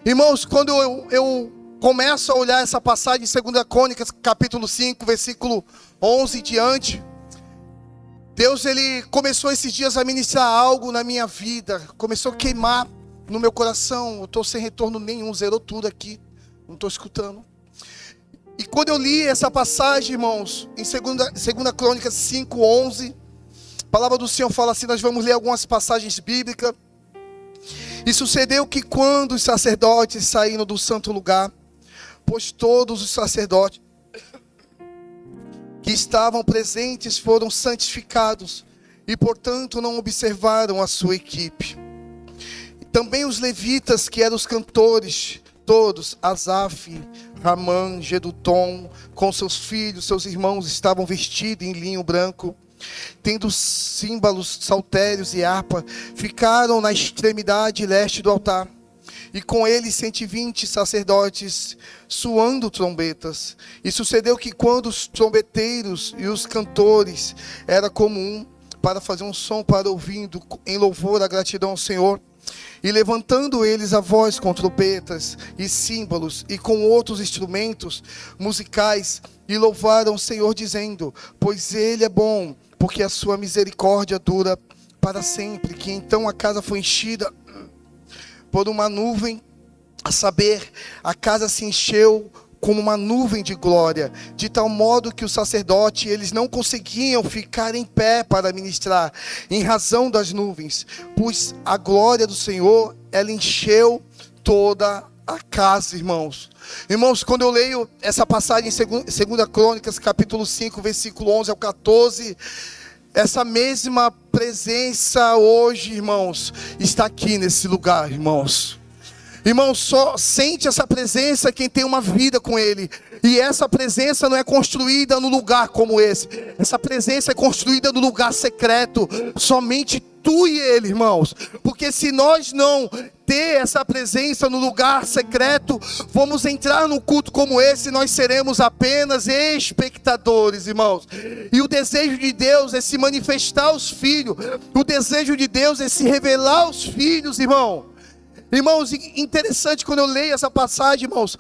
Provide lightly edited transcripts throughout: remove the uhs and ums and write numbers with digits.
Irmãos, quando eu começo a olhar essa passagem em 2 Crônicas, capítulo 5, versículo 11 e diante, Deus, Ele começou esses dias a ministrar algo na minha vida, começou a queimar no meu coração. Eu estou sem retorno nenhum, zerou tudo aqui, não estou escutando. E quando eu li essa passagem, irmãos, em 2 Crônicas 5, 11, a palavra do Senhor fala assim, nós vamos ler algumas passagens bíblicas. E sucedeu que quando os sacerdotes saíram do santo lugar, pois todos os sacerdotes que estavam presentes foram santificados, e portanto não observaram a sua equipe. Também os levitas, que eram os cantores, todos, Asaf, Ramã, Gedutom, com seus filhos, seus irmãos, estavam vestidos em linho branco, tendo símbolos, saltérios e harpa, ficaram na extremidade leste do altar. E com eles 120 sacerdotes, soando trombetas. E sucedeu que quando os trombeteiros e os cantores era comum para fazer um som para ouvindo em louvor à gratidão ao Senhor, e levantando eles a voz com trombetas e símbolos e com outros instrumentos musicais, e louvaram o Senhor dizendo, pois Ele é bom, porque a sua misericórdia dura para sempre. Que então a casa foi enchida por uma nuvem, a saber, a casa se encheu como uma nuvem de glória, de tal modo que os sacerdotes, eles não conseguiam ficar em pé para ministrar, em razão das nuvens, pois a glória do Senhor, ela encheu toda a casa, irmãos. Irmãos, quando eu leio essa passagem em 2 Crônicas, capítulo 5, versículo 11 ao 14, essa mesma presença hoje, irmãos, está aqui nesse lugar, irmãos. Irmãos, só sente essa presença quem tem uma vida com Ele. E essa presença não é construída no lugar como esse. Essa presença é construída no lugar secreto. Somente tu e Ele, irmãos. Porque se nós não ter essa presença no lugar secreto, vamos entrar num culto como esse, nós seremos apenas espectadores, irmãos. E o desejo de Deus é se manifestar aos filhos. O desejo de Deus é se revelar aos filhos, irmão. Irmãos, interessante quando eu leio essa passagem, irmãos,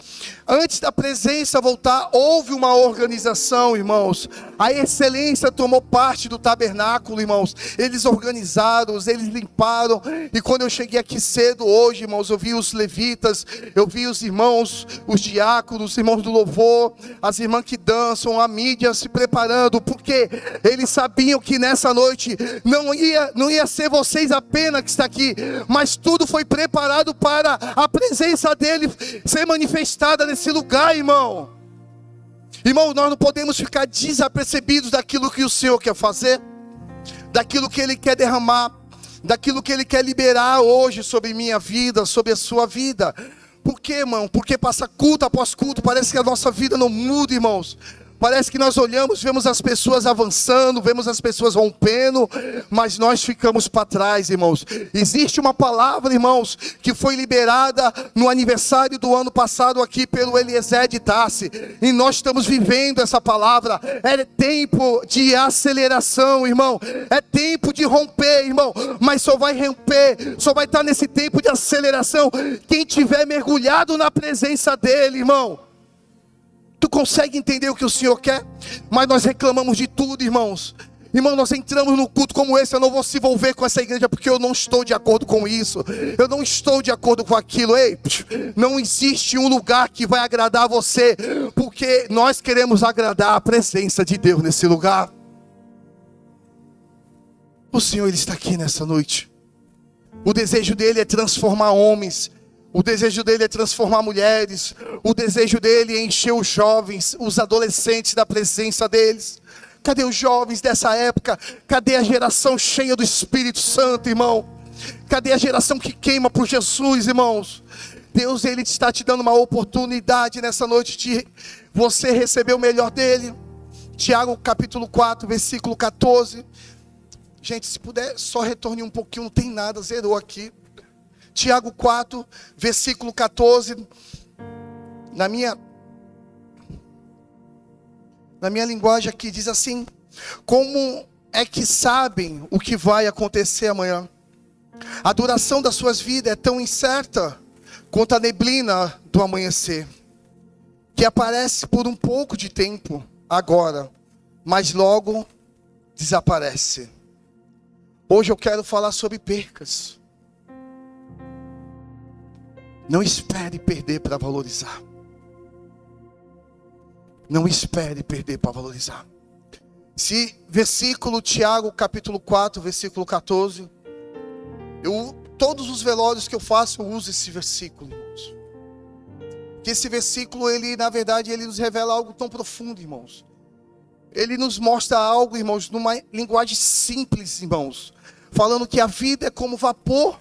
antes da presença voltar, houve uma organização, irmãos. A excelência tomou parte do tabernáculo, irmãos. Eles organizaram, eles limparam. E quando eu cheguei aqui cedo hoje, irmãos, eu vi os levitas, eu vi os irmãos, os diáconos, os irmãos do louvor, as irmãs que dançam, a mídia se preparando, porque eles sabiam que nessa noite não ia ser vocês apenas que está aqui, mas tudo foi preparado para a presença dele ser manifestada nesse lugar, irmão. Irmão, nós não podemos ficar desapercebidos daquilo que o Senhor quer fazer, daquilo que Ele quer derramar, daquilo que Ele quer liberar hoje sobre minha vida, sobre a sua vida. Por quê, irmão? Porque passa culto após culto, parece que a nossa vida não muda, irmãos. Parece que nós olhamos, vemos as pessoas avançando, vemos as pessoas rompendo, mas nós ficamos para trás, irmãos. Existe uma palavra, irmãos, que foi liberada no aniversário do ano passado aqui pelo Eliezer de Tarse. E nós estamos vivendo essa palavra. É tempo de aceleração, irmão. É tempo de romper, irmão. Mas só vai romper, só vai estar nesse tempo de aceleração quem tiver mergulhado na presença dele, irmão. Tu consegue entender o que o Senhor quer? Mas nós reclamamos de tudo, irmãos. Irmão, nós entramos num culto como esse, eu não vou se envolver com essa igreja porque eu não estou de acordo com isso. Eu não estou de acordo com aquilo. Ei, não existe um lugar que vai agradar você, porque nós queremos agradar a presença de Deus nesse lugar. O Senhor, Ele está aqui nessa noite. O desejo dEle é transformar homens. O desejo dele é transformar mulheres. O desejo dele é encher os jovens, os adolescentes da presença deles. Cadê os jovens dessa época? Cadê a geração cheia do Espírito Santo, irmão? Cadê a geração que queima por Jesus, irmãos? Deus, Ele está te dando uma oportunidade nessa noite de você receber o melhor dele. Tiago capítulo 4, versículo 14. Gente, se puder, só retorne um pouquinho, não tem nada, zerou aqui. Tiago 4, versículo 14, na minha linguagem aqui, diz assim: como é que sabem o que vai acontecer amanhã? A duração das suas vidas é tão incerta quanto a neblina do amanhecer, que aparece por um pouco de tempo agora, mas logo desaparece. Hoje eu quero falar sobre percas. Não espere perder para valorizar. Não espere perder para valorizar. Se versículo Tiago, capítulo 4, versículo 14. Todos os velórios que eu faço, eu uso esse versículo, irmãos. Que esse versículo, ele, na verdade, ele nos revela algo tão profundo, irmãos. Ele nos mostra algo, irmãos, numa linguagem simples, irmãos. Falando que a vida é como vapor.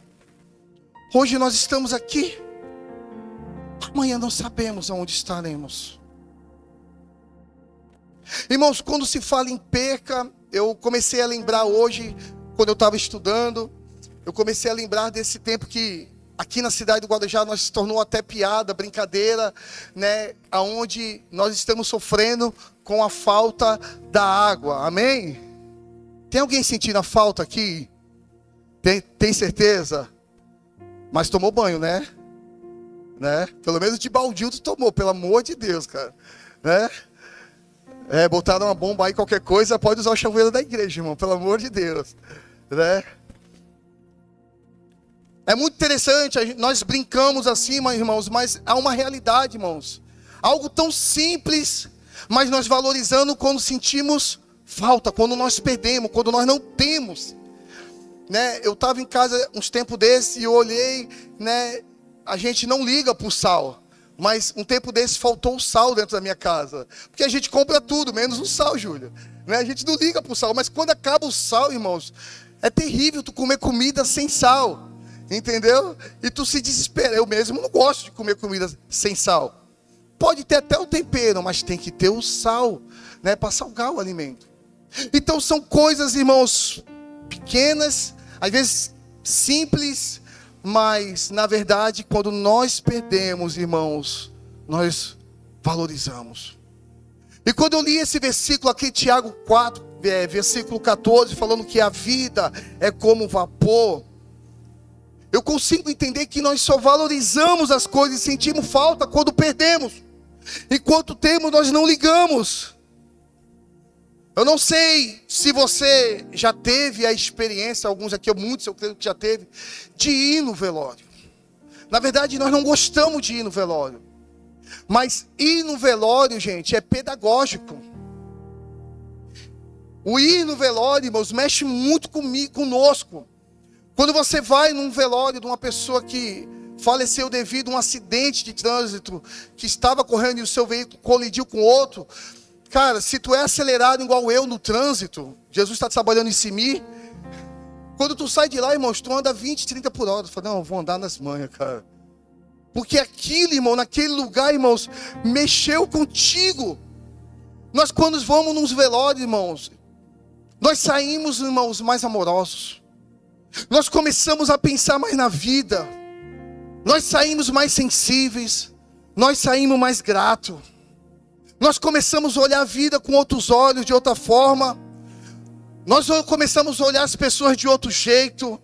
Hoje nós estamos aqui. Amanhã não sabemos aonde estaremos. Irmãos, quando se fala em perca, eu comecei a lembrar hoje, quando eu estava estudando, eu comecei a lembrar desse tempo que aqui na cidade do Guarujá nós se tornou até piada, brincadeira, né? Aonde nós estamos sofrendo com a falta da água, amém? Tem alguém sentindo a falta aqui? Tem certeza? Mas tomou banho, né? Pelo menos de baldinho tu tomou, pelo amor de Deus, cara, né? Botaram uma bomba aí, qualquer coisa, pode usar o chuveiro da igreja, irmão, pelo amor de Deus, né? É muito interessante, nós brincamos assim, irmãos, mas há uma realidade, irmãos. Algo tão simples, mas nós valorizando quando sentimos falta, quando nós perdemos, quando nós não temos, né? Eu estava em casa uns tempos desses e eu olhei, né? A gente não liga para o sal. Mas um tempo desse faltou o sal dentro da minha casa. Porque a gente compra tudo, menos o sal, Júlia. Né? A gente não liga para o sal. Mas quando acaba o sal, irmãos, é terrível tu comer comida sem sal. Entendeu? E tu se desespera. Eu mesmo não gosto de comer comida sem sal. Pode ter até o tempero, mas tem que ter o sal, né? Para salgar o alimento. Então são coisas, irmãos, pequenas, às vezes simples, mas, na verdade, quando nós perdemos, irmãos, nós valorizamos. E quando eu li esse versículo aqui, Tiago 4, versículo 14, falando que a vida é como vapor, eu consigo entender que nós só valorizamos as coisas e sentimos falta quando perdemos. Enquanto temos, nós não ligamos. Eu não sei se você já teve a experiência, alguns aqui, muitos eu creio que já teve, de ir no velório. Na verdade, nós não gostamos de ir no velório. Mas ir no velório, gente, é pedagógico. O ir no velório, irmãos, mexe muito conosco. Quando você vai num velório de uma pessoa que faleceu devido a um acidente de trânsito, que estava correndo e o seu veículo colidiu com outro, cara, se tu é acelerado igual eu no trânsito, Jesus está trabalhando em cima. Quando tu sai de lá, irmãos, tu anda 20, 30 por hora. Tu fala, não, eu vou andar nas manhas, cara. Porque aquilo, irmão, naquele lugar, irmãos, mexeu contigo. Nós quando vamos nos velórios, irmãos, nós saímos, irmãos, mais amorosos. Nós começamos a pensar mais na vida. Nós saímos mais sensíveis. Nós saímos mais gratos. Nós começamos a olhar a vida com outros olhos, de outra forma. Nós começamos a olhar as pessoas de outro jeito.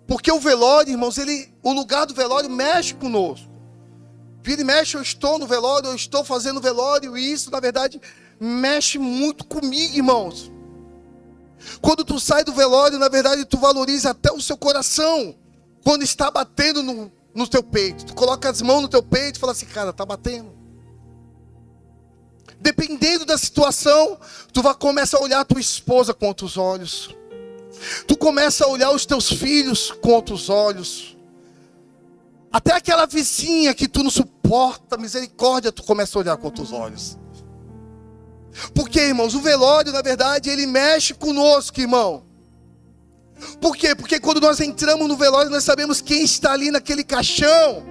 Porque o velório, irmãos, o lugar do velório mexe conosco. Vira e mexe, eu estou no velório, eu estou fazendo velório. E isso, na verdade, mexe muito comigo, irmãos. Quando tu sai do velório, na verdade, tu valoriza até o seu coração. Quando está batendo no teu peito. Tu coloca as mãos no teu peito e fala assim, cara, está batendo. Dependendo da situação, tu começa a olhar a tua esposa com outros olhos. Tu começa a olhar os teus filhos com outros olhos. Até aquela vizinha que tu não suporta, misericórdia, tu começa a olhar com outros olhos. Porque, irmãos, o velório, na verdade, ele mexe conosco, irmão. Por quê? Porque quando nós entramos no velório, nós sabemos quem está ali naquele caixão.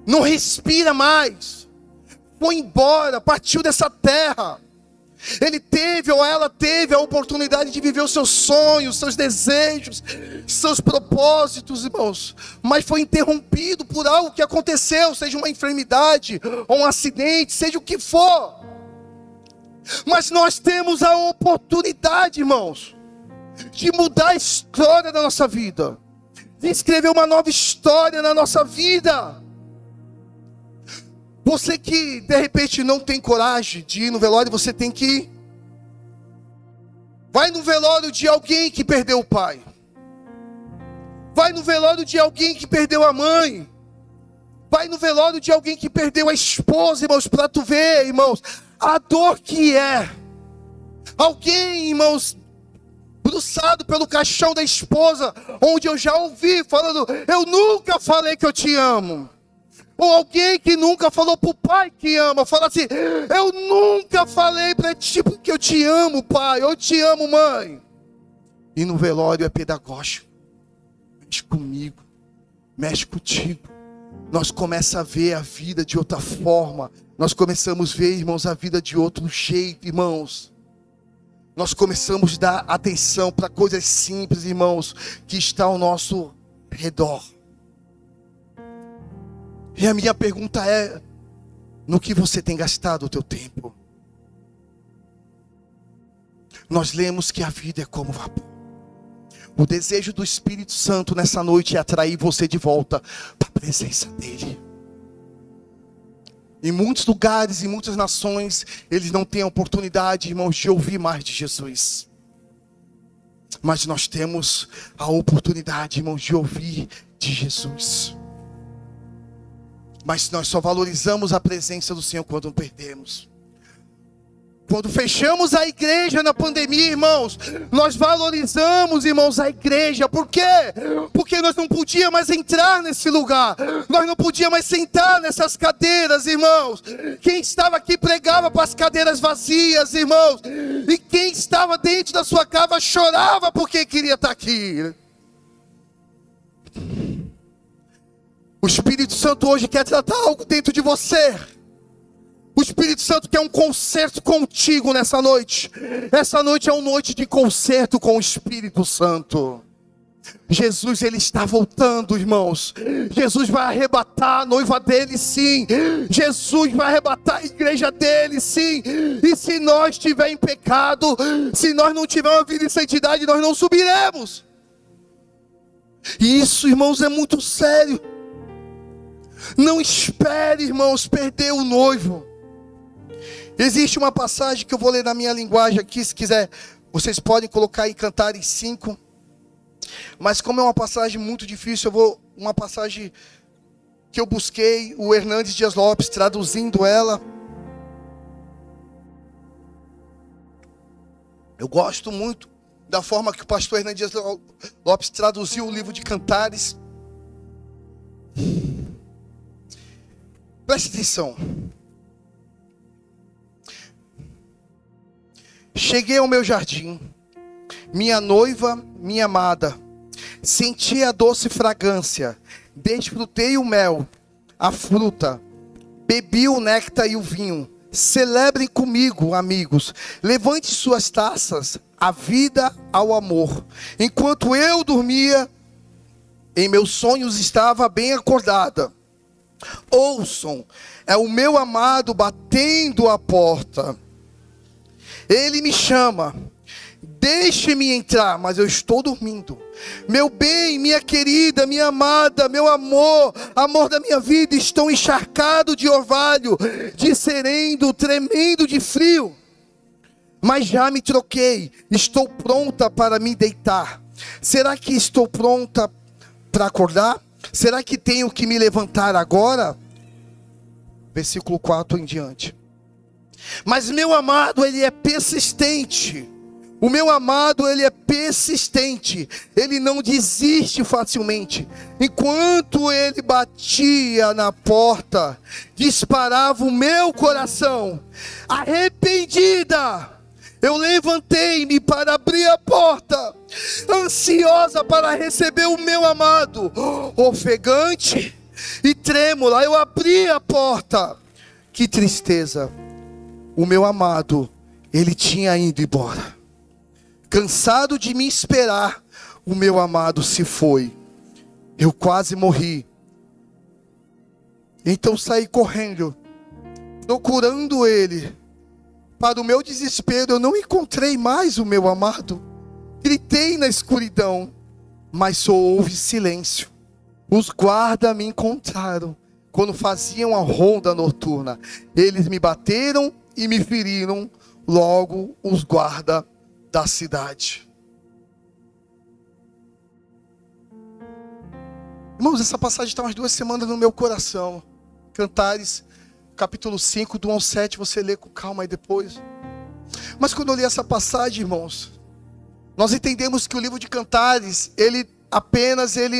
Não respira mais. Foi embora, partiu dessa terra. Ele teve ou ela teve a oportunidade de viver os seus sonhos, seus desejos, seus propósitos, irmãos. Mas foi interrompido por algo que aconteceu, seja uma enfermidade ou um acidente, seja o que for. Mas nós temos a oportunidade, irmãos, de mudar a história da nossa vida, de escrever uma nova história na nossa vida. Você que de repente não tem coragem de ir no velório, você tem que ir. Vai no velório de alguém que perdeu o pai. Vai no velório de alguém que perdeu a mãe. Vai no velório de alguém que perdeu a esposa, irmãos, para tu ver, irmãos, a dor que é. Alguém, irmãos, bruçado pelo caixão da esposa, onde eu já ouvi falando, eu nunca falei que eu te amo. Ou alguém que nunca falou para o pai que ama, fala assim, eu nunca falei para ti que eu te amo, pai, eu te amo, mãe. E no velório é pedagógico. Mexe comigo, mexe contigo. Nós começamos a ver a vida de outra forma. Nós começamos a ver, irmãos, a vida de outro jeito, irmãos. Nós começamos a dar atenção para coisas simples, irmãos, que estão ao nosso redor. E a minha pergunta é, no que você tem gastado o teu tempo? Nós lemos que a vida é como vapor. O desejo do Espírito Santo nessa noite é atrair você de volta para a presença dEle. Em muitos lugares, em muitas nações, eles não têm a oportunidade, irmãos, de ouvir mais de Jesus. Mas nós temos a oportunidade, irmãos, de ouvir de Jesus. Mas nós só valorizamos a presença do Senhor quando perdemos. Quando fechamos a igreja na pandemia, irmãos, nós valorizamos, irmãos, a igreja. Por quê? Porque nós não podíamos mais entrar nesse lugar. Nós não podíamos mais sentar nessas cadeiras, irmãos. Quem estava aqui pregava para as cadeiras vazias, irmãos. E quem estava dentro da sua casa chorava porque queria estar aqui. O Espírito Santo hoje quer tratar algo dentro de você. O Espírito Santo quer um concerto contigo nessa noite. Essa noite é uma noite de concerto com o Espírito Santo. Jesus, Ele está voltando, irmãos. Jesus vai arrebatar a noiva dele, sim. Jesus vai arrebatar a igreja dele, sim. E se nós estivermos em pecado, se nós não tivermos uma vida em santidade, nós não subiremos. E isso, irmãos, é muito sério. Não espere, irmãos, perder o noivo. Existe uma passagem que eu vou ler na minha linguagem aqui, se quiser, vocês podem colocar em Cantares 5. Mas como é uma passagem muito difícil, uma passagem que eu busquei, o Hernandes Dias Lopes traduzindo ela. Eu gosto muito da forma que o pastor Hernandes Dias Lopes traduziu o livro de Cantares. Preste atenção. Cheguei ao meu jardim, minha noiva, minha amada, senti a doce fragrância, desfrutei o mel, a fruta, bebi o néctar e o vinho. Celebrem comigo, amigos, levante suas taças, a vida ao amor. Enquanto eu dormia, em meus sonhos estava bem acordada. Ouçam, é o meu amado batendo a porta. Ele me chama, deixe-me entrar, mas eu estou dormindo. Meu bem, minha querida, minha amada, meu amor, amor da minha vida, estão encharcados de orvalho, de sereno, tremendo de frio. Mas já me troquei, estou pronta para me deitar. Será que estou pronta para acordar? Será que tenho que me levantar agora? Versículo 4 em diante. Mas meu amado, ele é persistente. O meu amado, ele é persistente. Ele não desiste facilmente. Enquanto ele batia na porta, disparava o meu coração. Arrependida, eu levantei-me para abrir a porta, ansiosa para receber o meu amado. Ofegante e trêmula, eu abri a porta. Que tristeza. O meu amado, ele tinha ido embora. Cansado de me esperar, o meu amado se foi. Eu quase morri. Então saí correndo, procurando ele. Para o meu desespero, eu não encontrei mais o meu amado. Gritei na escuridão, mas só houve silêncio. Os guardas me encontraram quando faziam a ronda noturna. Eles me bateram e me feriram, logo os guardas da cidade. Irmãos, essa passagem está umas 2 semanas no meu coração. Cantares, capítulo 5, do 1 ao 7, você lê com calma aí depois. Mas quando eu li essa passagem, irmãos, nós entendemos que o livro de Cantares, ele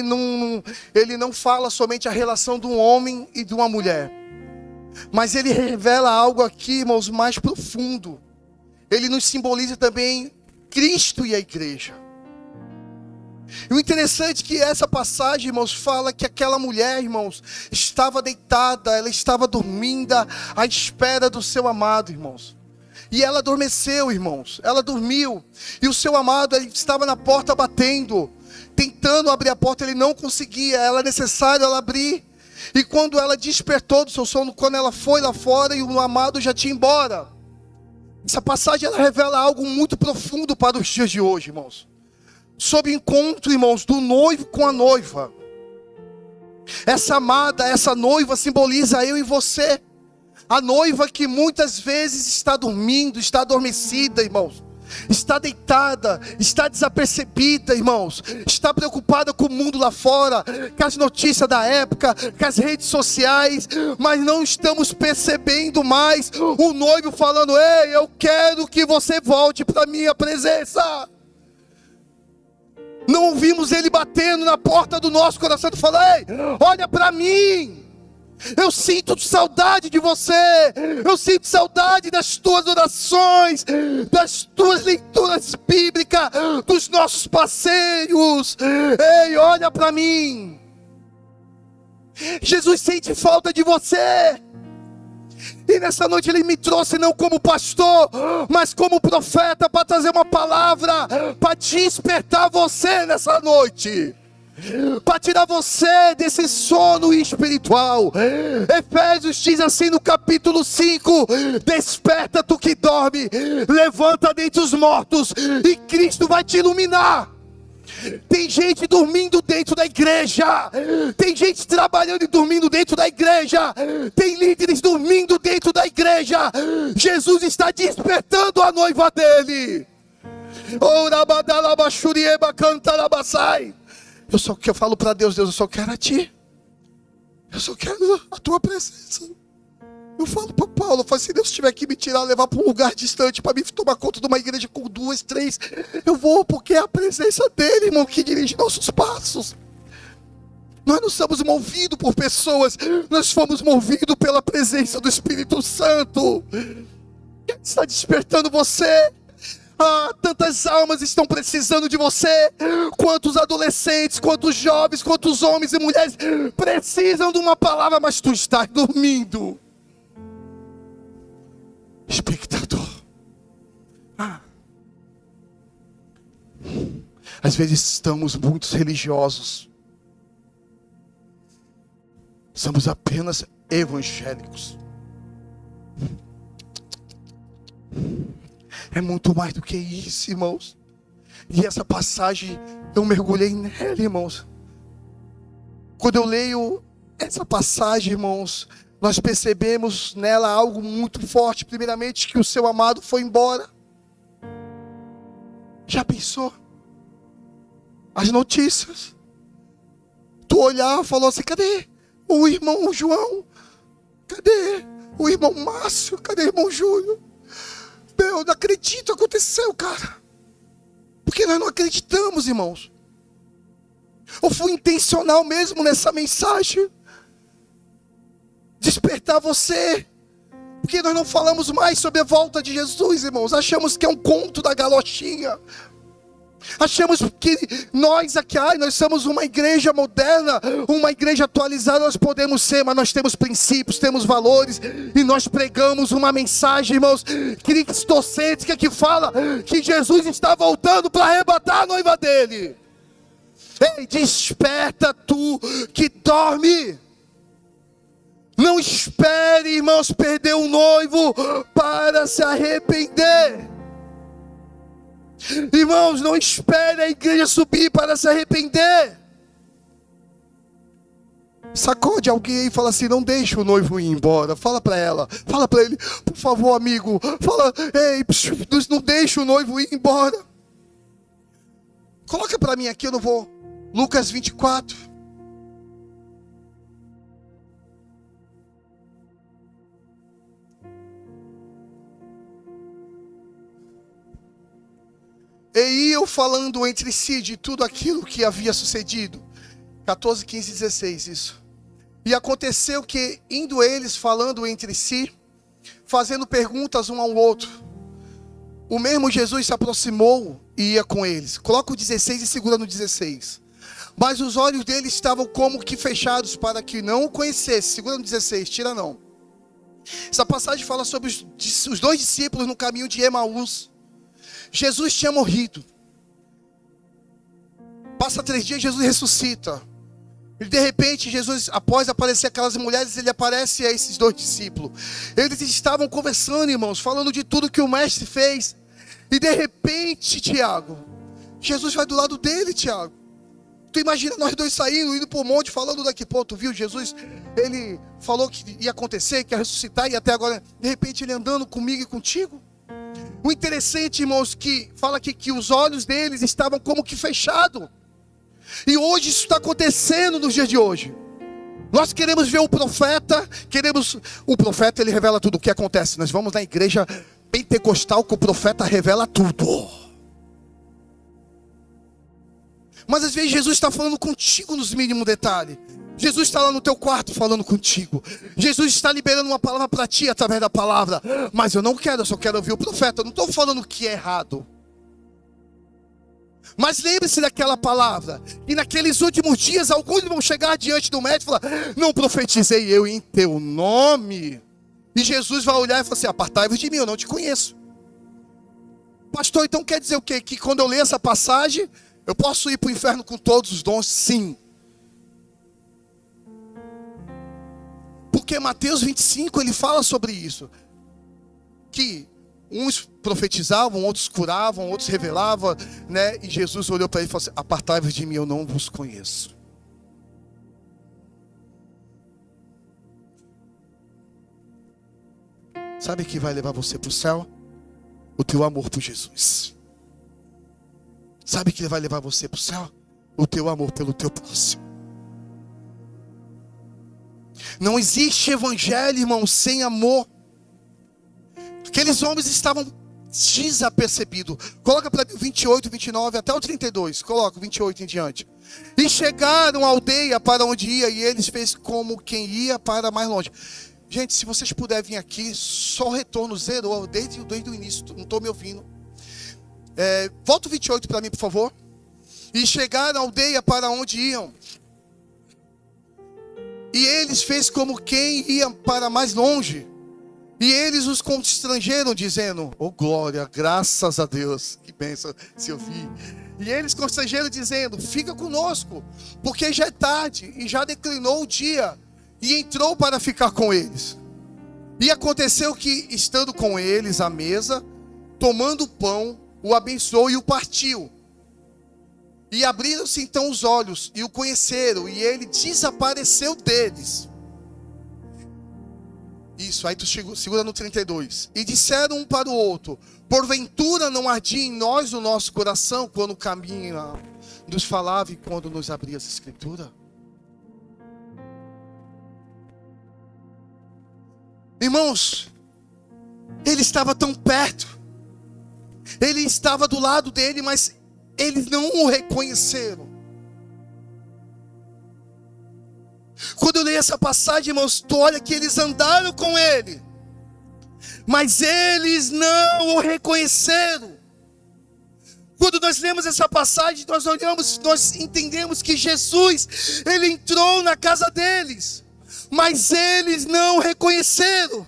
não fala somente a relação de um homem e de uma mulher, mas ele revela algo aqui, irmãos, mais profundo. Ele nos simboliza também Cristo e a igreja. E o interessante é que essa passagem, irmãos, fala que aquela mulher, irmãos, estava deitada, ela estava dormindo à espera do seu amado, irmãos. E ela adormeceu, irmãos, ela dormiu. E o seu amado, ele estava na porta batendo, tentando abrir a porta, ele não conseguia, era necessário ela abrir. E quando ela despertou do seu sono, quando ela foi lá fora e o amado já tinha ido embora. Essa passagem, ela revela algo muito profundo para os dias de hoje, irmãos. Sobre o encontro, irmãos, do noivo com a noiva. Essa amada, essa noiva simboliza eu e você. A noiva que muitas vezes está dormindo, está adormecida, irmãos. Está deitada, está desapercebida, irmãos. Está preocupada com o mundo lá fora, com as notícias da época, com as redes sociais. Mas não estamos percebendo mais o noivo falando: ei, eu quero que você volte para a minha presença. Não ouvimos ele batendo na porta do nosso coração e falando: ei, olha para mim. Eu sinto saudade de você. Eu sinto saudade das tuas orações, das tuas leituras bíblicas, dos nossos passeios. Ei, olha para mim. Jesus sente falta de você. E nessa noite ele me trouxe não como pastor, mas como profeta, para trazer uma palavra, para despertar você nessa noite, para tirar você desse sono espiritual. Efésios diz assim no capítulo 5: desperta tu que dorme, levanta dentre os mortos, e Cristo vai te iluminar. Tem gente dormindo dentro da igreja, tem gente trabalhando e dormindo dentro da igreja, tem líderes dormindo dentro da igreja. Jesus está despertando a noiva dele. Eu falo para Deus: Deus, eu só quero a ti, eu só quero a tua presença. Eu falo para Paulo, eu falo: se Deus tiver que me tirar, levar para um lugar distante, para me tomar conta de uma igreja com 2, 3, eu vou, porque é a presença dele, irmão, que dirige nossos passos. Nós não somos movidos por pessoas, nós fomos movidos pela presença do Espírito Santo. Ele está despertando você. Tantas almas estão precisando de você. Quantos adolescentes, quantos jovens, quantos homens e mulheres precisam de uma palavra, mas tu estás dormindo. Espectador. Às vezes estamos muito religiosos. Somos apenas evangélicos. É muito mais do que isso, irmãos. E essa passagem, eu mergulhei nela, irmãos. Quando eu leio essa passagem, irmãos, nós percebemos nela algo muito forte. Primeiramente, que o seu amado foi embora. Já pensou? As notícias. Tu olhar e falou assim: cadê o irmão João? Cadê o irmão Márcio? Cadê o irmão Júlio? Eu não acredito, aconteceu, cara. Porque nós não acreditamos, irmãos. Ou foi intencional mesmo nessa mensagem despertar você? Porque nós não falamos mais sobre a volta de Jesus, irmãos. Achamos que é um conto da galochinha. Achamos que nós aqui, nós somos uma igreja moderna, uma igreja atualizada. Nós podemos ser, mas nós temos princípios, temos valores. E nós pregamos uma mensagem, irmãos, cristocêntrica, que fala que Jesus está voltando para arrebatar a noiva dele. Ei, desperta tu que dorme. Não espere, irmãos, perder o noivo para se arrepender. Irmãos, não espere a igreja subir para se arrepender. Sacode alguém e fala assim: não deixa o noivo ir embora. Fala para ela, fala para ele: por favor, amigo, fala, ei, não deixa o noivo ir embora. Coloca para mim aqui, eu não vou. Lucas 24. E iam falando entre si de tudo aquilo que havia sucedido. 14, 15, 16, isso. E aconteceu que, indo eles falando entre si, fazendo perguntas um ao outro, o mesmo Jesus se aproximou e ia com eles. Coloca o 16 e segura no 16. Mas os olhos deles estavam como que fechados para que não o conhecesse. Segura no 16, tira não. Essa passagem fala sobre os dois discípulos no caminho de Emaús. Jesus tinha morrido. Passa 3 dias, Jesus ressuscita. E de repente, Jesus, após aparecer aquelas mulheres, ele aparece a esses dois discípulos. Eles estavam conversando, irmãos, falando de tudo que o mestre fez. E de repente, Tiago, Jesus vai do lado dele, Tiago. Tu imagina nós dois saindo, indo para o monte, falando daqui, pô, tu viu Jesus? Ele falou que ia acontecer, que ia ressuscitar, e até agora, de repente, ele andando comigo e contigo. O interessante, irmãos, que fala aqui que os olhos deles estavam como que fechados. E hoje isso está acontecendo nos dias de hoje. Nós queremos ver o profeta, o profeta ele revela tudo o que acontece. Nós vamos na igreja pentecostal que o profeta revela tudo. Mas às vezes Jesus está falando contigo nos mínimos detalhes. Jesus está lá no teu quarto falando contigo. Jesus está liberando uma palavra para ti através da palavra. Mas eu não quero, eu só quero ouvir o profeta. Eu não estou falando que é errado. Mas lembre-se daquela palavra. E naqueles últimos dias, alguns vão chegar diante do médico e falar: não profetizei eu em teu nome. E Jesus vai olhar e falar assim: apartai-vos de mim, eu não te conheço. Pastor, então quer dizer o quê? Que quando eu ler essa passagem, eu posso ir para o inferno com todos os dons? Sim. Porque Mateus 25, ele fala sobre isso. Que uns profetizavam, outros curavam, outros revelavam, né? E Jesus olhou para ele e falou assim: apartai-vos de mim, eu não vos conheço. Sabe o que vai levar você para o céu? O teu amor por Jesus. Sabe o que vai levar você para o céu? O teu amor pelo teu próximo. Não existe evangelho, irmão, sem amor. Aqueles homens estavam desapercebidos. Coloca para mim 28, 29 até o 32. Coloca 28 em diante. E chegaram à aldeia para onde ia, e eles fez como quem ia para mais longe. Gente, se vocês puderem vir aqui, só o retorno zerou desde o início. Não estou me ouvindo. Volta o 28 para mim, por favor. E chegaram à aldeia para onde iam. E eles fez como quem ia para mais longe. E eles os constrangeram, dizendo: oh glória, graças a Deus. Que bênção se ouvir. E eles constrangeram, dizendo: fica conosco, porque já é tarde e já declinou o dia. E entrou para ficar com eles. E aconteceu que, estando com eles à mesa, tomando o pão, o abençoou e o partiu. E abriram-se então os olhos e o conheceram, e ele desapareceu deles. Isso, aí tu segura no 32. E disseram um para o outro: porventura não ardia em nós o nosso coração quando o caminho nos falava e quando nos abria as escrituras? Irmãos, ele estava tão perto, ele estava do lado dele, mas eles não o reconheceram. Quando eu leio essa passagem, irmãos, tu olha que eles andaram com ele, mas eles não o reconheceram. Quando nós lemos essa passagem, nós olhamos, nós entendemos que Jesus, ele entrou na casa deles, mas eles não o reconheceram.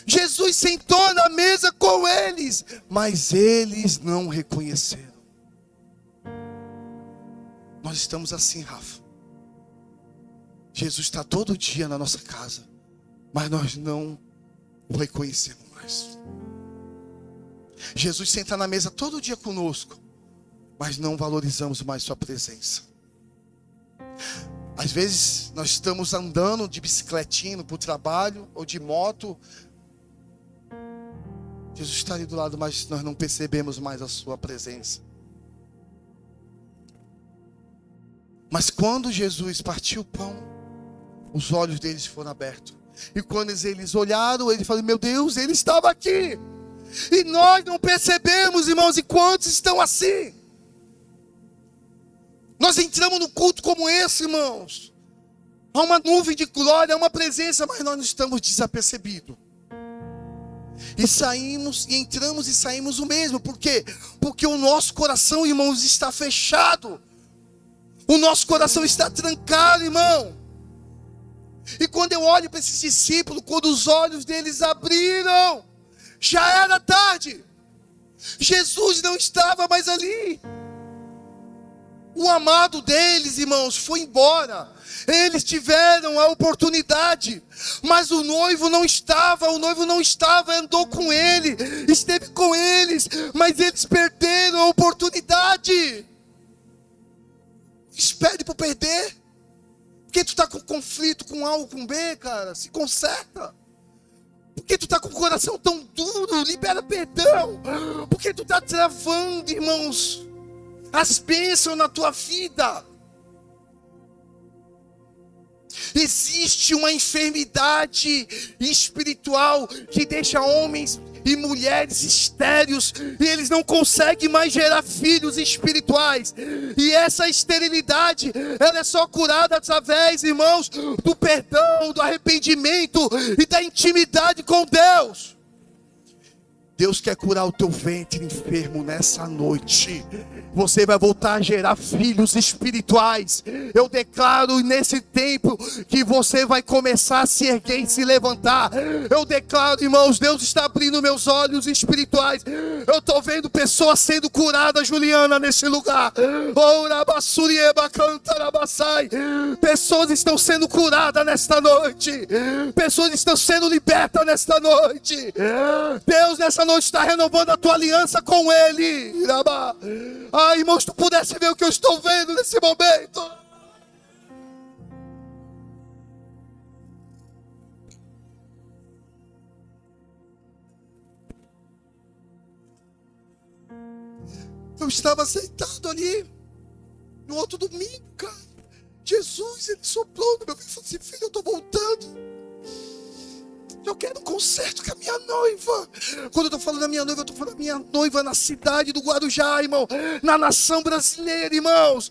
Jesus sentou na mesa com eles, mas eles não o reconheceram. Nós estamos assim, Rafa. Jesus está todo dia na nossa casa, mas nós não o reconhecemos mais. Jesus senta na mesa todo dia conosco, mas não valorizamos mais sua presença. Às vezes nós estamos andando de bicicletinha para o trabalho ou de moto. Jesus está ali do lado, mas nós não percebemos mais a sua presença. Mas quando Jesus partiu o pão, os olhos deles foram abertos. E quando eles olharam, ele falou: meu Deus, ele estava aqui. E nós não percebemos, irmãos, e quantos estão assim? Nós entramos no culto como esse, irmãos. Há uma nuvem de glória, há uma presença, mas nós não estamos desapercebidos. E saímos, e entramos e saímos o mesmo. Por quê? Porque o nosso coração, irmãos, está fechado. O nosso coração está trancado, irmão. E quando eu olho para esses discípulos, quando os olhos deles abriram, já era tarde. Jesus não estava mais ali. O amado deles, irmãos, foi embora. Eles tiveram a oportunidade, mas o noivo não estava, andou com ele, esteve com eles, mas eles perderam a oportunidade. Espere por perder. Porque tu está com conflito com A ou com B, cara, se conserta. Porque tu está com o coração tão duro, libera perdão. Porque tu está travando, irmãos, as bênçãos na tua vida. Existe uma enfermidade espiritual que deixa homens e mulheres estéreis, e eles não conseguem mais gerar filhos espirituais. E essa esterilidade, ela é só curada através, irmãos, do perdão, do arrependimento e da intimidade com Deus. Deus quer curar o teu ventre enfermo nessa noite. Você vai voltar a gerar filhos espirituais. Eu declaro nesse tempo que você vai começar a se erguer e se levantar. Eu declaro, irmãos, Deus está abrindo meus olhos espirituais. Eu estou vendo pessoas sendo curadas, Juliana, nesse lugar. Pessoas estão sendo curadas nesta noite. Pessoas estão sendo libertas nesta noite. Deus nessa noite está renovando a tua aliança com Ele. Ai, irmãos, se tu pudesse ver o que eu estou vendo nesse momento. Eu estava sentado ali no outro domingo, cara. Jesus, ele soprou no meu ouvido e falou assim: filho, eu estou voltando. Eu quero um concerto com a minha noiva. Quando eu estou falando da minha noiva, eu estou falando da minha noiva na cidade do Guarujá, irmão. Na nação brasileira, irmãos.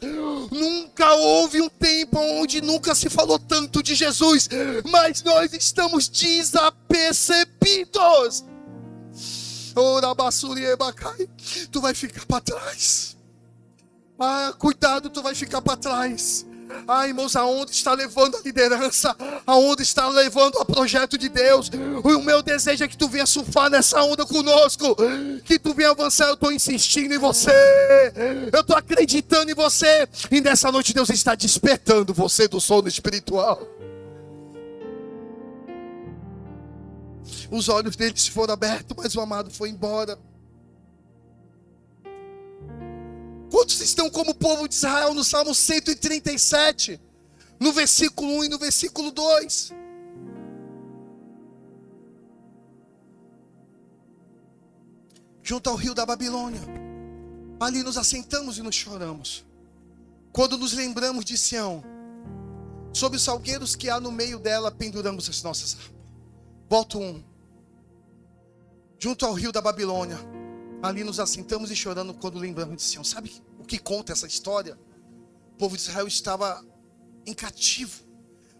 Nunca houve um tempo onde nunca se falou tanto de Jesus. Mas nós estamos desapercebidos. Tu vai ficar para trás. Cuidado, tu vai ficar para trás. Irmãos, aonde está levando a liderança? Aonde está levando o projeto de Deus? O meu desejo é que tu venha surfar nessa onda conosco. Que tu venha avançar. Eu estou insistindo em você. Eu estou acreditando em você. E nessa noite Deus está despertando você do sono espiritual. Os olhos deles foram abertos, mas o amado foi embora. Quantos estão como o povo de Israel no Salmo 137, no versículo 1 e no versículo 2? Junto ao rio da Babilônia, ali nos assentamos e nos choramos. Quando nos lembramos de Sião, sob os salgueiros que há no meio dela, penduramos as nossas harpas. Volto 1. Junto ao rio da Babilônia, ali nos assentamos e chorando quando lembramos de Sião. Sabe o que conta essa história? O povo de Israel estava em cativo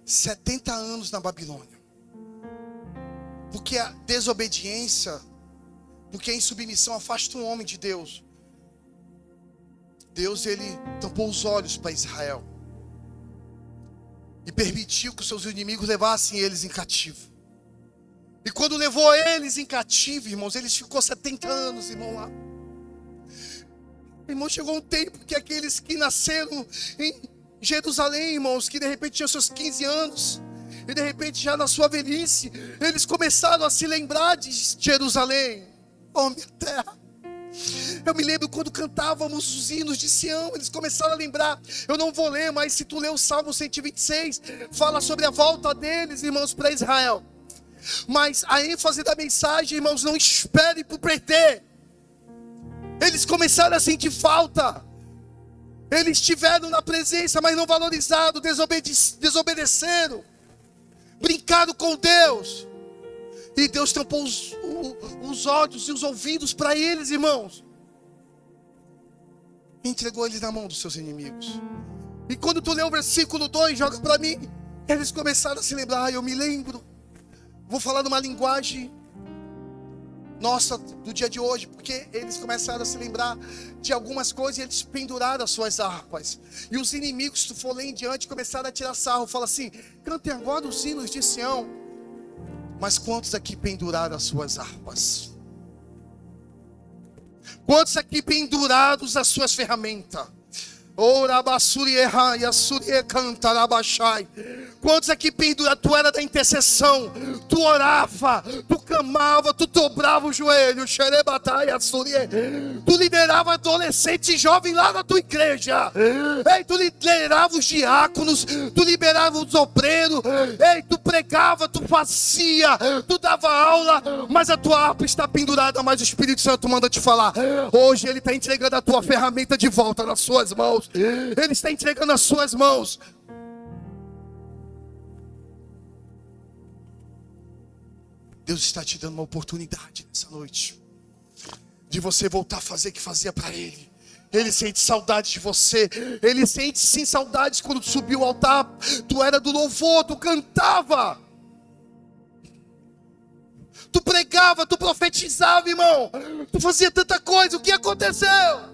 70 anos na Babilônia. Porque a desobediência, porque a insubmissão afasta um homem de Deus. Deus, ele tampou os olhos para Israel e permitiu que os seus inimigos levassem eles em cativo. E quando levou eles em cativo, irmãos, eles ficou 70 anos, irmão, lá. Irmão, chegou um tempo que aqueles que nasceram em Jerusalém, irmãos, que de repente tinham seus 15 anos, e de repente já na sua velhice, eles começaram a se lembrar de Jerusalém. Oh, minha terra, Eu me lembro quando cantávamos os hinos de Sião, eles começaram a lembrar. Eu não vou ler, mas se tu ler o Salmo 126, fala sobre a volta deles, irmãos, para Israel. Mas a ênfase da mensagem, irmãos, não espere por perder. Eles começaram a sentir falta. Eles estiveram na presença, mas não valorizaram, desobedeceram, brincaram com Deus. E Deus tampou os olhos e os ouvidos para eles, irmãos. E entregou eles na mão dos seus inimigos. E quando tu lê o versículo 2, joga para mim. Eles começaram a se lembrar, eu me lembro. Vou falar numa linguagem nossa, do dia de hoje, porque eles começaram a se lembrar de algumas coisas e eles penduraram as suas harpas. E os inimigos, se tu for ler em diante, começaram a tirar sarro. Fala assim, cantem agora os hinos de Sião. Mas quantos aqui penduraram as suas harpas? Quantos aqui penduraram as suas ferramentas? Quantos aqui penduraram? Tu era da intercessão, tu orava, tu clamava, tu dobrava o joelho, tu liderava adolescente e jovem lá na tua igreja. Ei, tu liderava os diáconos, tu liberava os obreiros, ei, tu pregava, tu fazia, tu dava aula, mas a tua harpa está pendurada. Mas o Espírito Santo manda te falar, hoje Ele está entregando a tua ferramenta de volta nas suas mãos. Ele está entregando nas suas mãos. Deus está te dando uma oportunidade nessa noite de você voltar a fazer o que fazia para Ele. Ele sente saudade de você. Ele sente sim saudades quando tu subiu ao altar. Tu era do louvor, tu cantava, tu pregava, tu profetizava, irmão. Tu fazia tanta coisa. O que aconteceu?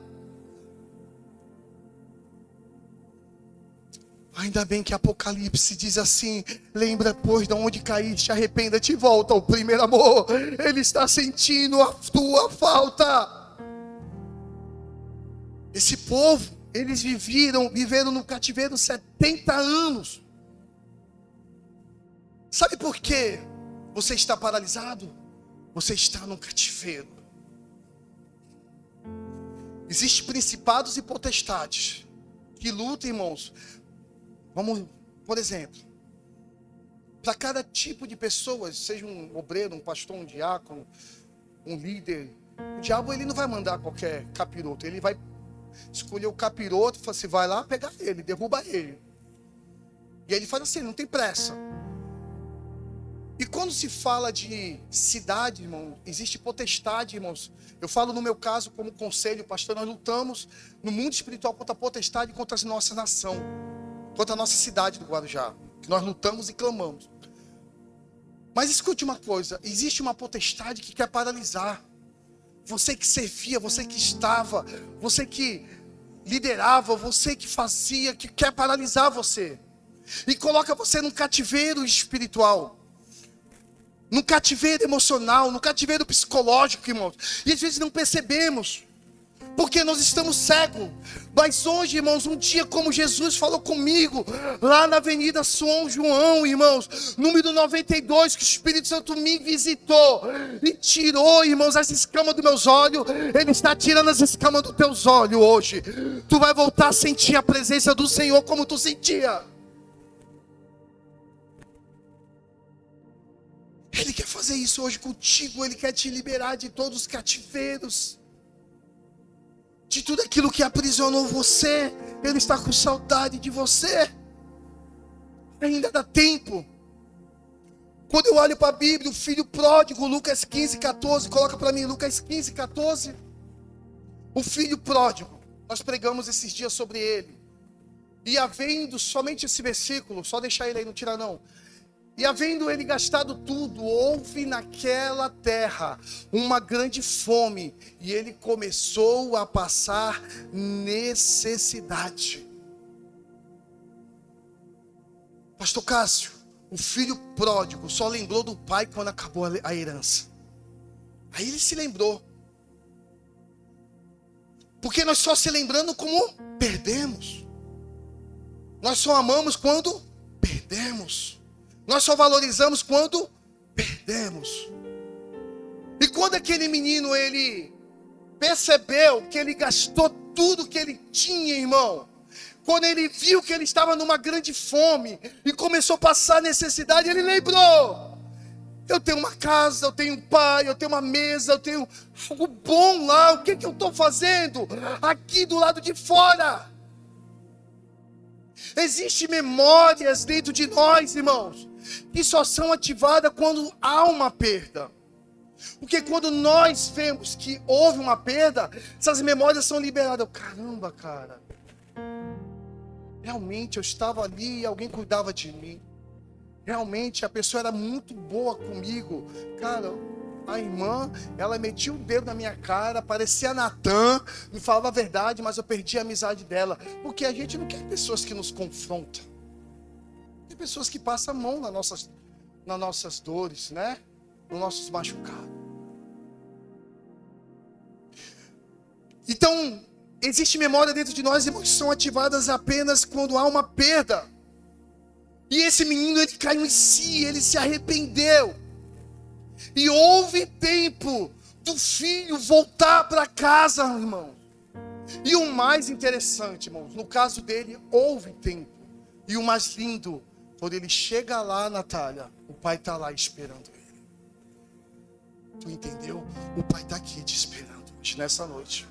Ainda bem que Apocalipse diz assim, lembra, pois, de onde caíste, arrependa-te e volta ao primeiro amor. Ele está sentindo a tua falta. Esse povo, eles viveram no cativeiro 70 anos. Sabe por quê você está paralisado? Você está no cativeiro. Existem principados e potestades que lutam, irmãos. Vamos, por exemplo, para cada tipo de pessoa, seja um obreiro, um pastor, um diácono, um líder, o diabo ele não vai mandar qualquer capiroto, ele vai escolher o capiroto e falar assim, vai lá pegar ele, derruba ele. E aí ele fala assim, não tem pressa. E quando se fala de cidade, irmão, existe potestade, irmãos. Eu falo no meu caso como conselho, pastor, nós lutamos no mundo espiritual contra a potestade e contra a nossa nação. Contra a nossa cidade do Guarujá, que nós lutamos e clamamos. Mas escute uma coisa, existe uma potestade que quer paralisar. Você que servia, você que estava, você que liderava, você que fazia, que quer paralisar você. E coloca você num cativeiro espiritual, num cativeiro emocional, num cativeiro psicológico, irmãos. E às vezes não percebemos, porque nós estamos cegos. Mas hoje, irmãos, um dia como Jesus falou comigo, lá na Avenida São João, irmãos, número 92, que o Espírito Santo me visitou e tirou, irmãos, as escamas dos meus olhos. Ele está tirando as escamas dos teus olhos hoje. Tu vai voltar a sentir a presença do Senhor como tu sentia. Ele quer fazer isso hoje contigo. Ele quer te liberar de todos os cativeiros, de tudo aquilo que aprisionou você. Ele está com saudade de você. Ainda dá tempo. Quando eu olho para a Bíblia, o filho pródigo, Lucas 15, 14, coloca para mim, Lucas 15, 14. O filho pródigo, nós pregamos esses dias sobre ele. E havendo, somente esse versículo, só deixar ele aí, não tira não. E havendo ele gastado tudo, houve naquela terra uma grande fome, e ele começou a passar necessidade. Pastor Cássio, o filho pródigo só lembrou do pai quando acabou a herança. Aí ele se lembrou. Porque nós só se lembrando como perdemos. Nós só amamos quando perdemos. Nós só valorizamos quando perdemos. E quando aquele menino, ele percebeu que ele gastou tudo que ele tinha, irmão. Quando ele viu que ele estava numa grande fome e começou a passar necessidade, ele lembrou: eu tenho uma casa, eu tenho um pai, eu tenho uma mesa, eu tenho algo bom lá. O que eu estou fazendo aqui do lado de fora? Existem memórias dentro de nós, irmãos, que só são ativadas quando há uma perda. Porque quando nós vemos que houve uma perda, essas memórias são liberadas. Caramba, cara, realmente eu estava ali e alguém cuidava de mim. Realmente a pessoa era muito boa comigo. Cara, a irmã, ela metia o dedo na minha cara, parecia Natan, me falava a verdade, mas eu perdi a amizade dela. Porque a gente não quer pessoas que nos confrontam. Tem pessoas que passam a mão nas nossas dores, né? Nos nossos machucados. Então, existe memória dentro de nós, irmãos, que são ativadas apenas quando há uma perda. E esse menino, ele caiu em si, ele se arrependeu. E houve tempo do filho voltar para casa, irmão. E o mais interessante, irmãos, no caso dele, houve tempo. E o mais lindo, quando ele chega lá, Natália, o pai está lá esperando ele. Tu entendeu? O pai está aqui te esperando hoje, nessa noite.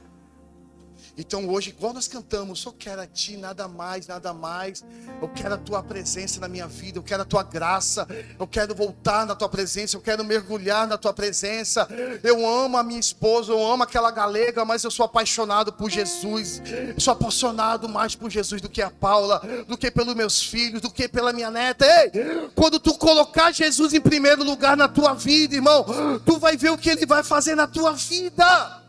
Então hoje, igual nós cantamos, só quero a Ti, nada mais, nada mais. Eu quero a Tua presença na minha vida, eu quero a Tua graça. Eu quero voltar na Tua presença, eu quero mergulhar na Tua presença. Eu amo a minha esposa, eu amo aquela galega, mas eu sou apaixonado por Jesus. Eu sou apaixonado mais por Jesus do que a Paula, do que pelos meus filhos, do que pela minha neta. Ei, quando tu colocar Jesus em primeiro lugar na tua vida, irmão, tu vai ver o que Ele vai fazer na tua vida.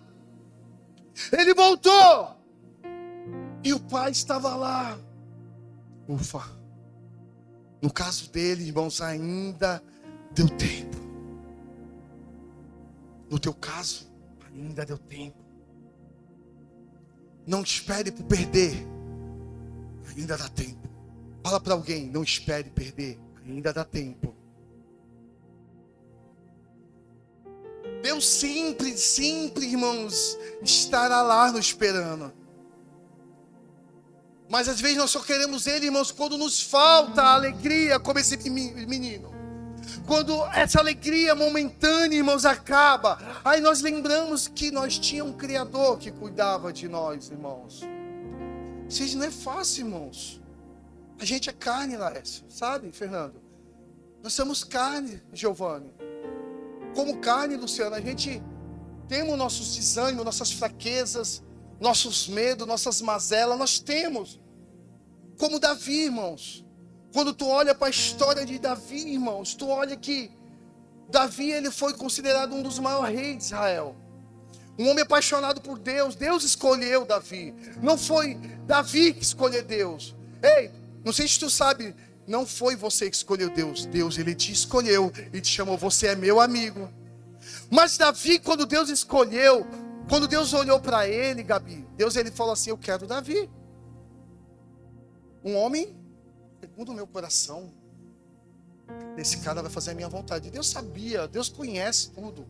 Ele voltou. E o pai estava lá. Ufa. No caso dele, irmãos, ainda deu tempo. No teu caso, ainda deu tempo. Não espere por perder. Ainda dá tempo. Fala para alguém, não espere perder. Ainda dá tempo. Deus sempre, irmãos, estará lá nos esperando. Mas às vezes nós só queremos Ele, irmãos, quando nos falta a alegria, como esse menino. Quando essa alegria momentânea, irmãos, acaba. Aí nós lembramos que nós tínhamos um Criador que cuidava de nós, irmãos. Isso não é fácil, irmãos. A gente é carne, Laércio, sabe, Fernando? Nós somos carne, Giovanni. Como carne, Luciano, a gente temos nossos desânimos, nossas fraquezas, nossos medos, nossas mazelas, nós temos. Como Davi, irmãos. Quando tu olha para a história de Davi, irmãos, tu olha que Davi, ele foi considerado um dos maiores reis de Israel. Um homem apaixonado por Deus. Deus escolheu Davi. Não foi Davi que escolheu Deus. Ei, não sei se tu sabe, não foi você que escolheu Deus. Deus, ele te escolheu e te chamou. Você é meu amigo. Mas Davi, quando Deus escolheu, quando Deus olhou para ele, Gabi, Deus, ele falou assim: eu quero Davi. Um homem segundo o meu coração. Esse cara vai fazer a minha vontade. Deus sabia, Deus conhece tudo.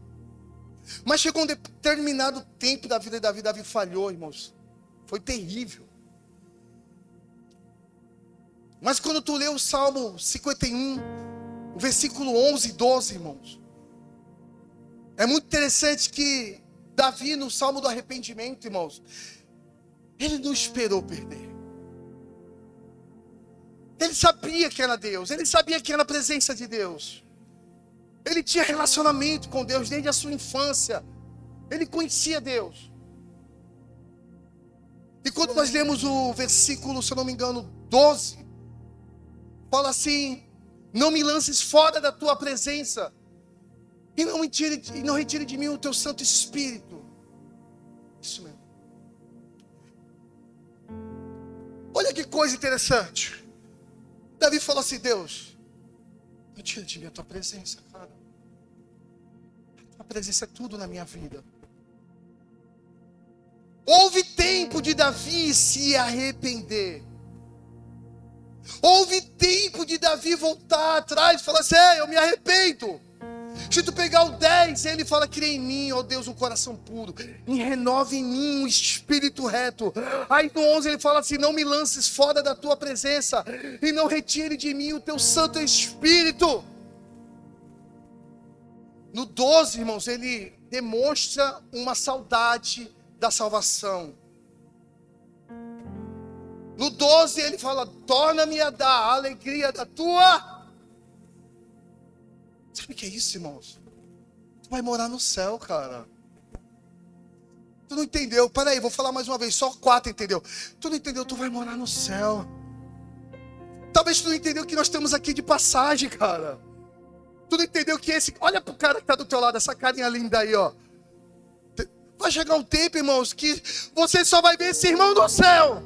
Mas chegou um determinado tempo da vida de Davi. Davi falhou, irmãos. Foi terrível. Mas quando tu lê o Salmo 51, o versículo 11 e 12, irmãos, é muito interessante que Davi, no Salmo do arrependimento, irmãos, ele não esperou perder. Ele sabia que era Deus, ele sabia que era a presença de Deus. Ele tinha relacionamento com Deus desde a sua infância. Ele conhecia Deus. E quando nós lemos o versículo, se eu não me engano, 12, fala assim: não me lances fora da tua presença, e não retire de mim o teu Santo Espírito. Isso mesmo. Olha que coisa interessante. Davi falou assim: Deus, não tira de mim a tua presença, cara. A tua presença é tudo na minha vida. Houve tempo de Davi se arrepender. Houve tempo de Davi voltar atrás e falar assim: eu me arrependo. Se tu pegar o 10, ele fala: cria em mim, ó Deus, um coração puro, e renova em mim um espírito reto. Aí no 11 ele fala assim: não me lances fora da tua presença, e não retire de mim o teu Santo Espírito. No 12, irmãos, ele demonstra uma saudade da salvação. No 12 ele fala: torna-me a dar a alegria da tua. Sabe o que é isso, irmãos? Tu vai morar no céu, cara. Tu não entendeu? Peraí, vou falar mais uma vez, só 4 entendeu? Tu não entendeu? Tu vai morar no céu. Talvez tu não entendeu que nós estamos aqui de passagem, cara. Tu não entendeu que esse... Olha pro cara que está do teu lado, essa carinha linda aí, ó. Vai chegar um tempo, irmãos, que você só vai ver esse irmão no céu.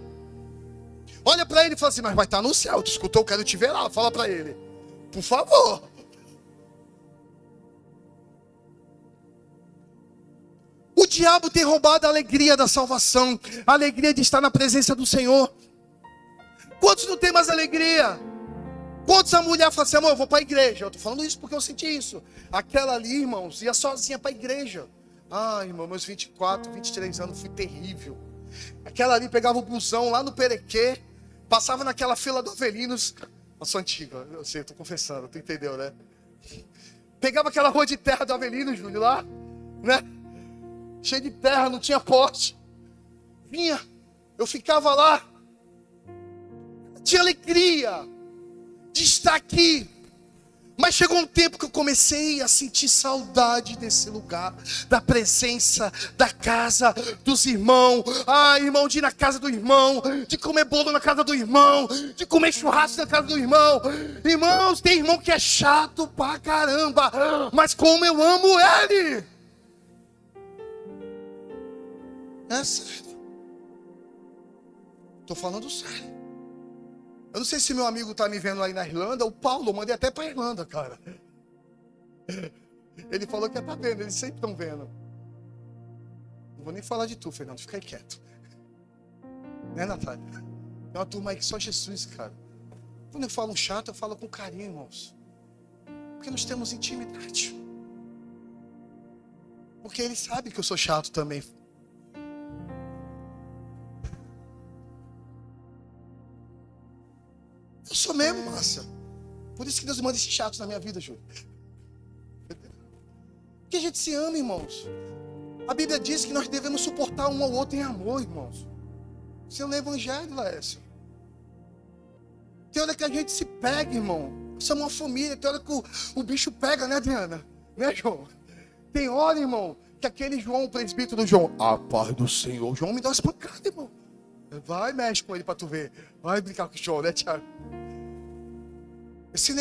Olha para ele e fala assim: mas vai estar no céu, tu escutou? Eu quero te ver lá. Fala para ele, por favor. O diabo tem roubado a alegria da salvação, a alegria de estar na presença do Senhor. Quantos não tem mais alegria? Quantos a mulher fala assim: amor, eu vou para a igreja? Eu estou falando isso porque eu senti isso. Aquela ali, irmãos, ia sozinha para a igreja. Ai, irmão, meus 24, 23 anos fui terrível. Aquela ali pegava o busão lá no Perequê, passava naquela fila do Avelinos. Eu sou antiga, eu sei, estou confessando, tu entendeu, né? Pegava aquela rua de terra do Avelino, Júlio, lá, né? Cheio de terra, não tinha poste. Vinha, eu ficava lá. Tinha alegria de estar aqui. Mas chegou um tempo que eu comecei a sentir saudade desse lugar, da presença, da casa dos irmãos. Ah, irmão, de ir na casa do irmão, de comer bolo na casa do irmão, de comer churrasco na casa do irmão. Irmãos, tem irmão que é chato pra caramba, mas como eu amo ele. É sério. Tô falando sério. Eu não sei se meu amigo está me vendo aí na Irlanda. O Paulo, eu mandei até para a Irlanda, cara. Ele falou que está vendo, eles sempre estão vendo. Não vou nem falar de tu, Fernando, fica aí quieto. Né, Natália? Tem uma turma aí que só Jesus, cara. Quando eu falo chato, eu falo com carinho, irmãos. Porque nós temos intimidade. Porque ele sabe que eu sou chato também. Eu sou mesmo, Márcia. Por isso que Deus manda esses chatos na minha vida, Júlio. Porque a gente se ama, irmãos. A Bíblia diz que nós devemos suportar um ao outro em amor, irmãos. Você lê o Evangelho, Laércio. Tem hora que a gente se pega, irmão. Somos uma família. Tem hora que o bicho pega, né, Diana? Né, João? Tem hora, irmão, que aquele João, o presbítero do João, a paz do Senhor, João me dá umas pancadas, irmão. Vai, mexe com ele para tu ver. Vai brincar com o João, né, Thiago? Esse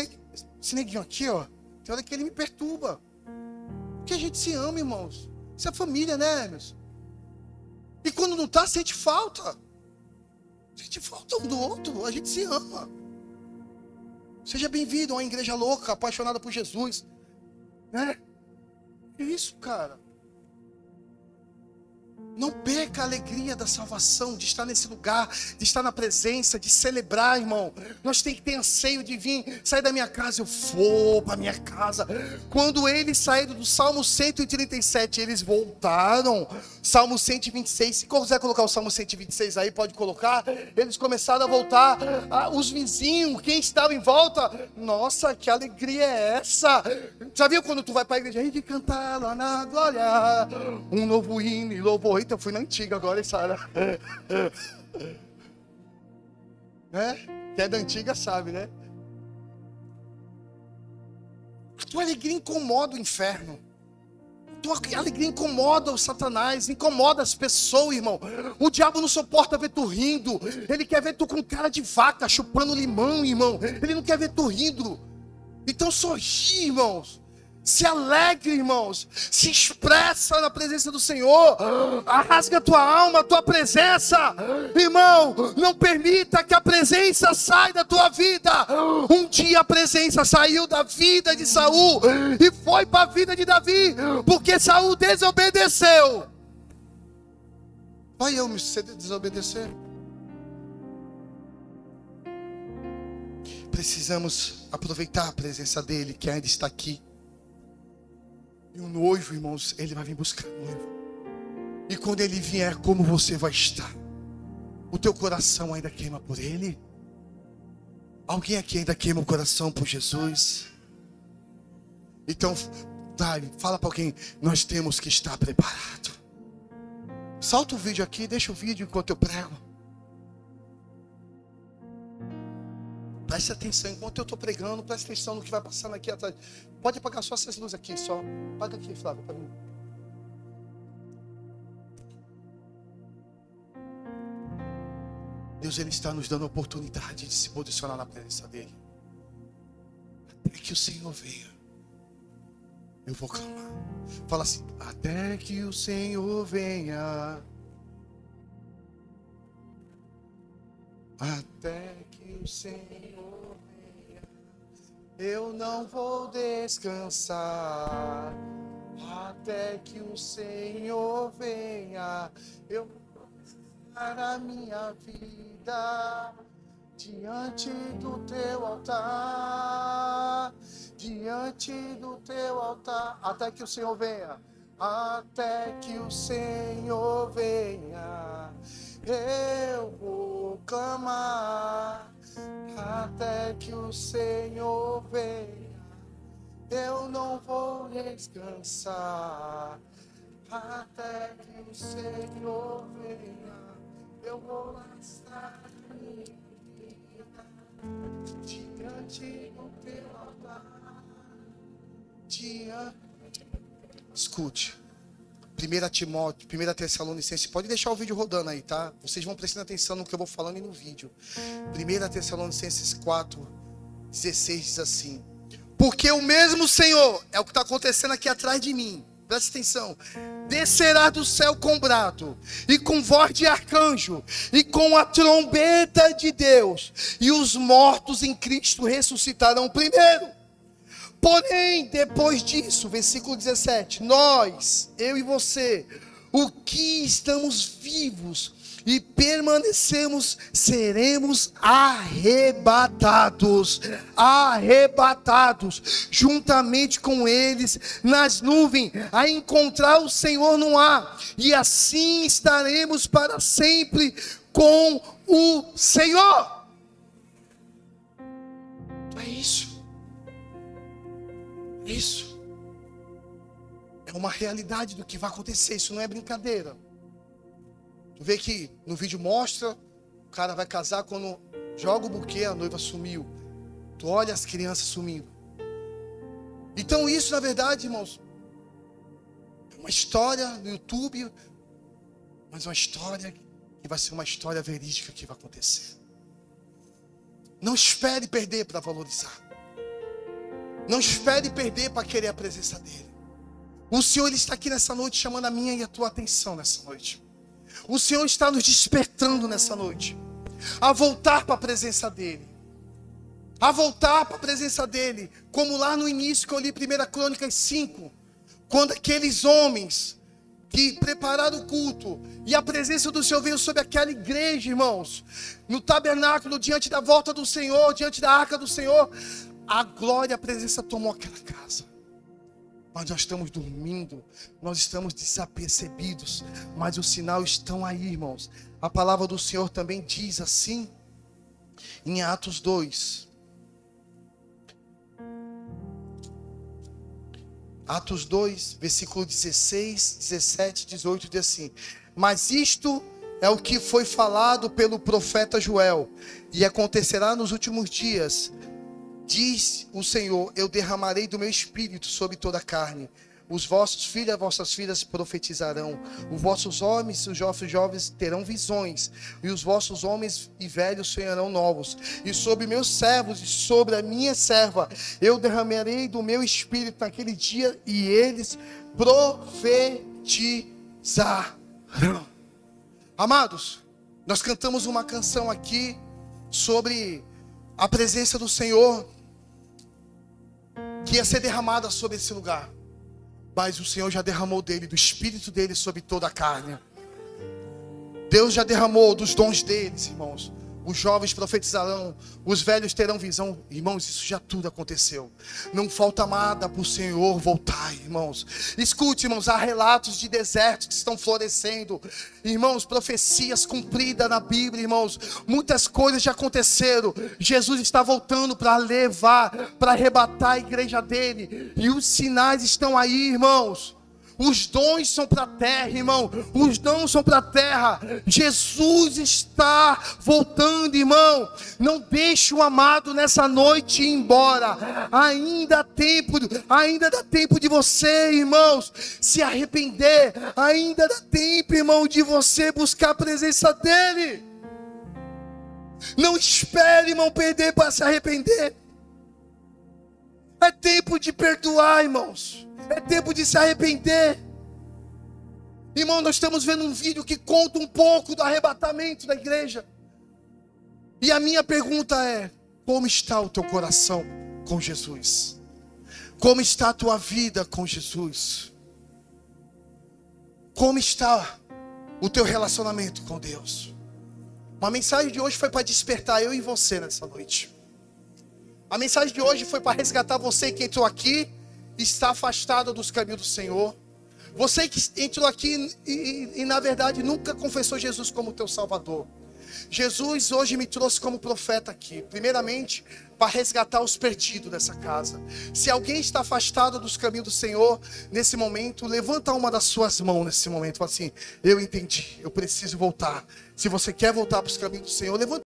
neguinho aqui, ó, tem hora que ele me perturba. Porque a gente se ama, irmãos. Isso é família, né, irmãos? E quando não está, sente falta. Sente falta um do outro. A gente se ama. Seja bem-vindo a uma igreja louca, apaixonada por Jesus. Né? É isso, cara. Não perca a alegria da salvação, de estar nesse lugar, de estar na presença, de celebrar, irmão. Nós temos que ter anseio de vir, sair da minha casa, eu vou para minha casa. Quando eles saíram do Salmo 137, eles voltaram. Salmo 126, se quiser colocar o Salmo 126 aí, pode colocar. Eles começaram a voltar, os vizinhos, quem estava em volta, nossa, que alegria é essa? Já viu quando tu vai para a igreja? A gente cantar lá na glória, um novo hino e louvor. Eita, eu fui na antiga agora, Sara. Né? Quem é da antiga sabe, né? A tua alegria incomoda o inferno. A tua alegria incomoda o Satanás, incomoda as pessoas, irmão. O diabo não suporta ver tu rindo. Ele quer ver tu com cara de vaca, chupando limão, irmão. Ele não quer ver tu rindo. Então sorri, irmãos. Se alegre, irmãos. Se expressa na presença do Senhor. Rasga a tua alma, a tua presença. Irmão, não permita que a presença saia da tua vida. Um dia a presença saiu da vida de Saul e foi para a vida de Davi, porque Saul desobedeceu. Vai eu me desobedecer? Precisamos aproveitar a presença dele, que ainda está aqui. E o noivo, irmãos, ele vai vir buscar o noivo. E quando ele vier, como você vai estar? O teu coração ainda queima por ele? Alguém aqui ainda queima o coração por Jesus? Então, fala para alguém, nós temos que estar preparados. Salta o vídeo aqui, deixa o vídeo enquanto eu prego. Preste atenção, enquanto eu estou pregando, preste atenção no que vai passando aqui atrás. Pode apagar só essas luzes aqui, só. Apaga aqui, Flávio, para mim. Deus, Ele está nos dando a oportunidade de se posicionar na presença dEle. Até que o Senhor venha, eu vou clamar. Fala assim, até que o Senhor venha. Até que o Senhor venha, eu não vou descansar. Até que o Senhor venha, eu vou dar a minha vida diante do teu altar. Diante do teu altar. Até que o Senhor venha. Até que o Senhor venha, eu vou clamar. Até que o Senhor venha, eu não vou descansar. Até que o Senhor venha, eu vou lançar minha vida diante do teu altar. Escute. 1 Tessalonicenses, pode deixar o vídeo rodando aí, tá? Vocês vão prestando atenção no que eu vou falando e no vídeo. 1 Tessalonicenses 4:16 diz assim: porque o mesmo Senhor, é o que está acontecendo aqui atrás de mim, presta atenção, descerá do céu com brado, e com voz de arcanjo, e com a trombeta de Deus, e os mortos em Cristo ressuscitarão primeiro. Porém, depois disso, versículo 17, nós, eu e você, o que estamos vivos e permanecemos, seremos arrebatados, juntamente com eles nas nuvens, a encontrar o Senhor no ar, e assim estaremos para sempre com o Senhor. É isso. Isso é uma realidade do que vai acontecer. Isso não é brincadeira. Tu vê que no vídeo mostra, o cara vai casar, quando joga o buquê, a noiva sumiu. Tu olha as crianças sumindo. Então isso, na verdade, irmãos, é uma história no YouTube, mas uma história que vai ser uma história verídica que vai acontecer. Não espere perder para valorizar. Não espere perder para querer a presença dEle. O Senhor, Ele está aqui nessa noite chamando a minha e a tua atenção nessa noite. O Senhor está nos despertando nessa noite a voltar para a presença dEle. A voltar para a presença dEle. Como lá no início que eu li 1 Crônicas 5. Quando aqueles homens que prepararam o culto e a presença do Senhor veio sobre aquela igreja, irmãos. No tabernáculo, diante da volta do Senhor, diante da arca do Senhor. A glória, a presença tomou aquela casa. Mas nós estamos dormindo, nós estamos desapercebidos, mas os sinais estão aí, irmãos. A palavra do Senhor também diz assim, em Atos 2. Atos 2, versículo 16, 17, 18, diz assim: mas isto é o que foi falado pelo profeta Joel, e acontecerá nos últimos dias. Diz o Senhor, eu derramarei do meu espírito sobre toda a carne. Os vossos filhos e as vossas filhas profetizarão. Os vossos homens e os vossos jovens terão visões. E os vossos homens e velhos sonharão novos. E sobre meus servos e sobre a minha serva, eu derramarei do meu espírito naquele dia, e eles profetizarão. Amados, nós cantamos uma canção aqui sobre a presença do Senhor que ia ser derramada sobre esse lugar. Mas o Senhor já derramou dele, do Espírito dele sobre toda a carne. Deus já derramou dos dons deles, irmãos. os jovens profetizarão, os velhos terão visão. Irmãos, isso já tudo aconteceu. Não falta nada para o Senhor voltar, irmãos. Escute, irmãos, há relatos de desertos que estão florescendo. Irmãos, profecias cumpridas na Bíblia, irmãos. Muitas coisas já aconteceram. Jesus está voltando para levar, para arrebatar a igreja dele. E os sinais estão aí, irmãos. Os dons são para a terra, irmão. Os dons são para a terra. Jesus está voltando, irmão. Não deixe o amado nessa noite ir embora. Ainda dá tempo de você, irmãos, se arrepender. Ainda dá tempo, irmão, de você buscar a presença dele. Não espere, irmão, perder para se arrepender. É tempo de perdoar, irmãos. É tempo de se arrepender. Irmão, nós estamos vendo um vídeo que conta um pouco do arrebatamento da igreja. E a minha pergunta é: como está o teu coração com Jesus? Como está a tua vida com Jesus? Como está o teu relacionamento com Deus? Uma mensagem de hoje foi para despertar eu e você nessa noite. A mensagem de hoje foi para resgatar você que entrou aqui e está afastado dos caminhos do Senhor. Você que entrou aqui e na verdade nunca confessou Jesus como teu Salvador. Jesus hoje me trouxe como profeta aqui, primeiramente para resgatar os perdidos dessa casa. Se alguém está afastado dos caminhos do Senhor nesse momento, levanta uma das suas mãos nesse momento, fala assim: eu entendi, eu preciso voltar. Se você quer voltar para os caminhos do Senhor, levanta.